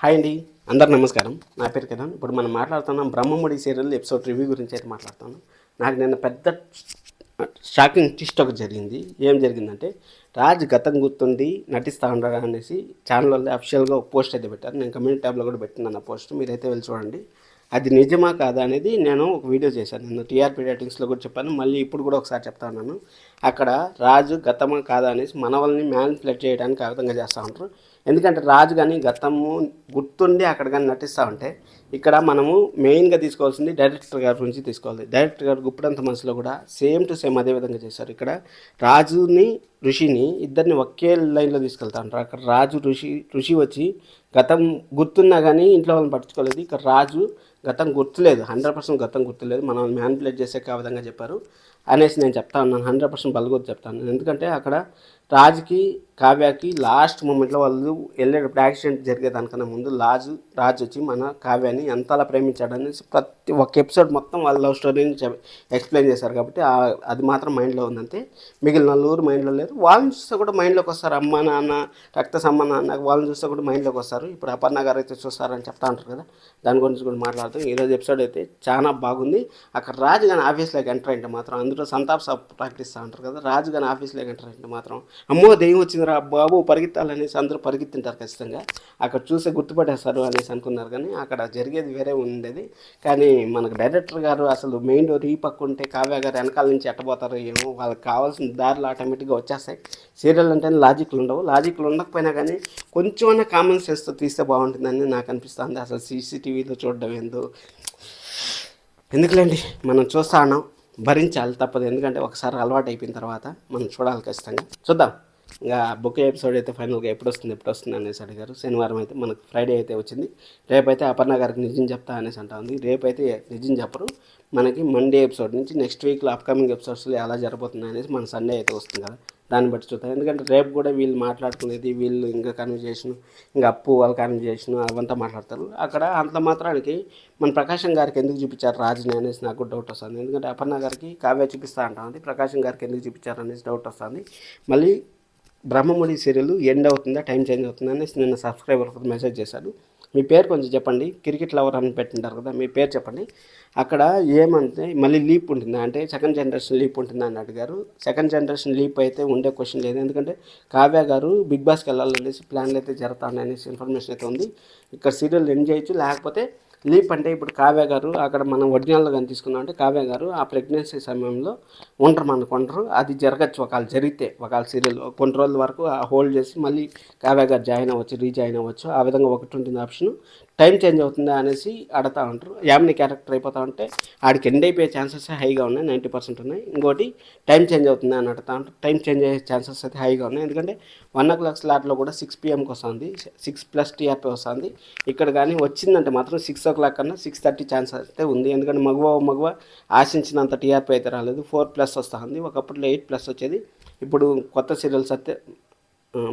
Hi అండి, అందరు నమస్కారం. నా పేరు కిరణ్. ఇప్పుడు మనం మాట్లాడుతున్నాం బ్రహ్మముడి సీరియల్ ఎపిసోడ్ రివ్యూ గురించి అయితే మాట్లాడుతున్నాను. నాకు నిన్న పెద్ద షాకింగ్ ట్విస్ట్ ఒకటి జరిగింది. ఏం జరిగిందంటే, రాజ్ గతం గుర్తుండి నటిస్తూ ఉండగా అనేసి ఛానల్ వాళ్ళు అఫిషియల్గా ఒక పోస్ట్ అయితే పెట్టారు. నేను కమ్యూనిటీ ట్యాబ్లో కూడా పెట్టినాను ఆ పోస్ట్, మీరైతే వెళ్ళి చూడండి. అది నిజమా కాదా అనేది నేను ఒక వీడియో చేశాను. నేను టీఆర్పీ రేటింగ్స్లో కూడా చెప్పాను, మళ్ళీ ఇప్పుడు కూడా ఒకసారి చెప్తా ఉన్నాను. అక్కడ రాజు గతమా కాదా అనేసి మన వాళ్ళని మ్యానిపులేట్ చేయడానికి ఆ విధంగా చేస్తూ ఉంటారు. ఎందుకంటే రాజు కానీ గతము గుర్తుండి అక్కడ కానీ నటిస్తూ ఉంటే, ఇక్కడ మనము మెయిన్గా తీసుకోవాల్సింది డైరెక్టర్ గారి గురించి తీసుకోవాలి. డైరెక్టర్ గారు గుప్పుడంత మనసులో కూడా సేమ్ టు సేమ్ అదే విధంగా చేశారు. ఇక్కడ రాజుని ఋషిని ఇద్దరిని ఒకే లైన్లో తీసుకెళ్తా ఉంటారు. అక్కడ రాజు ఋషి వచ్చి గతం గుర్తున్నా కానీ ఇంట్లో వాళ్ళని పట్టించుకోలేదు. ఇక్కడ రాజు గతం గుర్తులేదు, 100% గతం గుర్తులేదు, మనం మ్యానిపులేట్ చేసే ఆ విధంగా చెప్పారు అనేసి నేను చెప్తా ఉన్నాను. 100% బలగొద్దు చెప్తాను. ఎందుకంటే అక్కడ రాజుకి కావ్యకి లాస్ట్ మూమెంట్లో వాళ్ళు వెళ్ళేటప్పుడు యాక్సిడెంట్ జరిగేదానికన్నా ముందు రాజు వచ్చి మన కావ్యాన్ని ఎంతలా ప్రేమించాడనేసి ప్రతి ఒక్క ఎపిసోడ్ మొత్తం వాళ్ళ లవ్ స్టోరీని ఎక్స్ప్లెయిన్ చేశారు. కాబట్టి అది మాత్రం మైండ్లో ఉందంటే మిగిలిన నలుగురు మైండ్లో లేరు. వాళ్ళని చూస్తే కూడా మైండ్లోకి వస్తారు. అమ్మ నాన్న, రక్త సంబంధం వాళ్ళని చూస్తే కూడా మైండ్లోకి వస్తారు. ఇప్పుడు అపర్ణ గారు అయితే చూస్తారని చెప్తా ఉంటారు కదా, దాని గురించి కూడా మాట్లాడుతాం. ఈరోజు ఎపిసోడ్ అయితే చాలా బాగుంది. అక్కడ రాజు కానీ ఆఫీస్లోకి ఎంటర్ అయితే మాత్రం, అందులో సంతాప్ సాబ్ ప్రాక్టీస్ ఉంటారు కదా, రాజు కానీ ఆఫీస్లోకి ఎంటర్ అయితే మాత్రం అమ్మో దెయ్యం వచ్చిందిరా బాబు పరిగెత్తాలనేసి అందరూ పరిగెత్తింటారు ఖచ్చితంగా. అక్కడ చూసి గుర్తుపట్టేస్తారు అనేసి అనుకున్నారు, కానీ అక్కడ జరిగేది వేరే ఉండేది. కానీ మనకు డైరెక్టర్ గారు అసలు మెయిన్ డోర్ ఈ పక్క ఉంటే కావ్య గారు వెనకాల నుంచి ఎట్టబోతారో ఏమో, వాళ్ళకి కావాల్సిన దారిలో ఆటోమేటిక్గా వచ్చేస్తాయి. సీరియల్ అంటే లాజిక్లు ఉండవు. లాజిక్లు ఉండకపోయినా కానీ కొంచెమన్నా కామన్ సెన్స్తో తీస్తే బాగుంటుందని నాకు అనిపిస్తుంది. అసలు సీసీటీవీలో చూడడం ఎందుకులేండి, మనం చూస్తా ఉన్నాం, భరించాలి తప్పదు. ఎందుకంటే ఒకసారి అలవాటు అయిపోయిన తర్వాత మనం చూడాలి ఖచ్చితంగా. చూద్దాం. ఇంకా బుక్ ఎపిసోడ్ అయితే ఫైనల్గా ఎప్పుడు వస్తుంది అనేసి అడిగారు. శనివారం అయితే మనకు ఫ్రైడే అయితే వచ్చింది. రేపైతే అపర్ణ గారికి నిజం చెప్తా అనేసి అంటా ఉంది. రేపైతే నిజం చెప్పరు, మనకి మండే ఎపిసోడ్ నుంచి నెక్స్ట్ వీక్లో అప్కమింగ్ ఎపిసోడ్స్లో ఎలా జరగబోతుంది అనేసి మన సండే అయితే వస్తుంది కదా, దాన్ని బట్టి చూద్దాం. ఎందుకంటే రేపు కూడా వీళ్ళు మాట్లాడుకునేది, వీళ్ళు ఇంకా కన్వర్జేషన్, ఇంకా అప్పు వాళ్ళ కన్వర్జేషన్ అవంతా మాట్లాడతారు. అక్కడ అంత మాత్రానికి మన ప్రకాశం గారికి ఎందుకు చూపించారు రాజుని అనేసి నాకు డౌట్ వస్తుంది. ఎందుకంటే అపర్ణ గారికి కావ్య చూపిస్తా అంటుంది, ప్రకాశం గారికి ఎందుకు చూపించారు అనేసి డౌట్ వస్తుంది. మళ్ళీ బ్రహ్మముడి సీరియల్ ఎండ్ అవుతుందా, టైం చేంజ్ అవుతుందా అనేసి నిన్న సబ్స్క్రైబర్ మెసేజ్ చేశాడు. మీ పేరు కొంచెం చెప్పండి, క్రికెట్ లవర్ అని పెట్టింటారు కదా, మీ పేరు చెప్పండి. అక్కడ ఏమంటే మళ్ళీ లీప్ ఉంటుందా అంటే సెకండ్ జనరేషన్ లీప్ ఉంటుందా అని అడిగారు. సెకండ్ జనరేషన్ లీప్ అయితే ఉండే క్వశ్చన్ లేదు. ఎందుకంటే కావ్య గారు బిగ్ బాస్కి వెళ్ళాలనేసి ప్లాన్లు అయితే జరుగుతాయనేసి ఇన్ఫర్మేషన్ అయితే ఉంది. ఇక్కడ సీరియల్ ఎండ్ చేయొచ్చు, లేకపోతే లీప్ అంటే ఇప్పుడు కావ్య గారు అక్కడ మనం ఒరిజినల్గా కానీ తీసుకున్నాం అంటే కావ్య గారు ఆ ప్రెగ్నెన్సీ సమయంలో మనకు అది జరగచ్చు. ఒకవేళ జరిగితే, ఒకవేళ సీరియల్ కొన్ని రోజుల వరకు హోల్డ్ చేసి మళ్ళీ కావ్య గారు జాయిన్ అవ్వచ్చు, రీజాయిన్ అవ్వచ్చు. ఆ విధంగా ఒకటి ఉంటుంది ఆప్షన్. టైం చేంజ్ అవుతుందా అనేసి అడుగుతూ ఉంటారు. యామిని క్యారెక్టర్ అయిపోతా ఉంటే ఆడికి ఎండ్ అయిపోయే ఛాన్సెస్ హైగా ఉన్నాయి, 90% ఉన్నాయి. ఇంకోటి టైం చేంజ్ అవుతుందా అని అడుగుతా ఉంటారు. టైం చేంజ్ అయ్యే ఛాన్సెస్ అయితే హైగా ఉన్నాయి. ఎందుకంటే 1 o'clock స్లాట్లో కూడా 6 PMకి వస్తుంది, 6+ TRP వస్తుంది. ఇక్కడ కానీ వచ్చిందంటే మాత్రం 6 o'clock కన్నా 6:30 ఛాన్స్ అయితే ఉంది. ఎందుకంటే మగవ ఆశించినంత టీఆర్పీ అయితే రాలేదు, 4+ వస్తుంది. ఒకప్పుడు 8+ వచ్చేది. ఇప్పుడు కొత్త సీరియల్స్ అయితే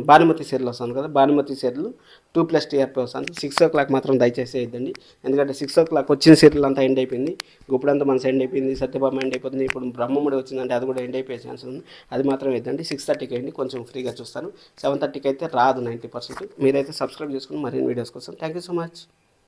భానుమతి సీరియల్ వస్తుంది కదా, భానుమతి సీరియల్ 2+ TRP వస్తుంది. 6 o'clock మాత్రం దయచేసి వేయద్దండి. ఎందుకంటే 6 o'clock వచ్చిన సీరియల్ అంతా ఎండ్ అయిపోయింది. గుప్పుడంతా మనసు ఎండ్ అయిపోయింది, సత్యభామ ఎండ్ అయిపోతుంది. ఇప్పుడు బ్రహ్మముడి వచ్చిందంటే అది కూడా ఎండ్ అయిపోయే ఛాన్స్ ఉంది. అది మాత్రం వేద్దండి. 6:30కి వేయండి, కొంచెం ఫ్రీగా చూస్తాను. 7:30కి అయితే రాదు 90%. మీరైతే సబ్స్క్రైబ్ చేసుకుని మరిన్ని వీడియోస్ కోసం. Thank you so much.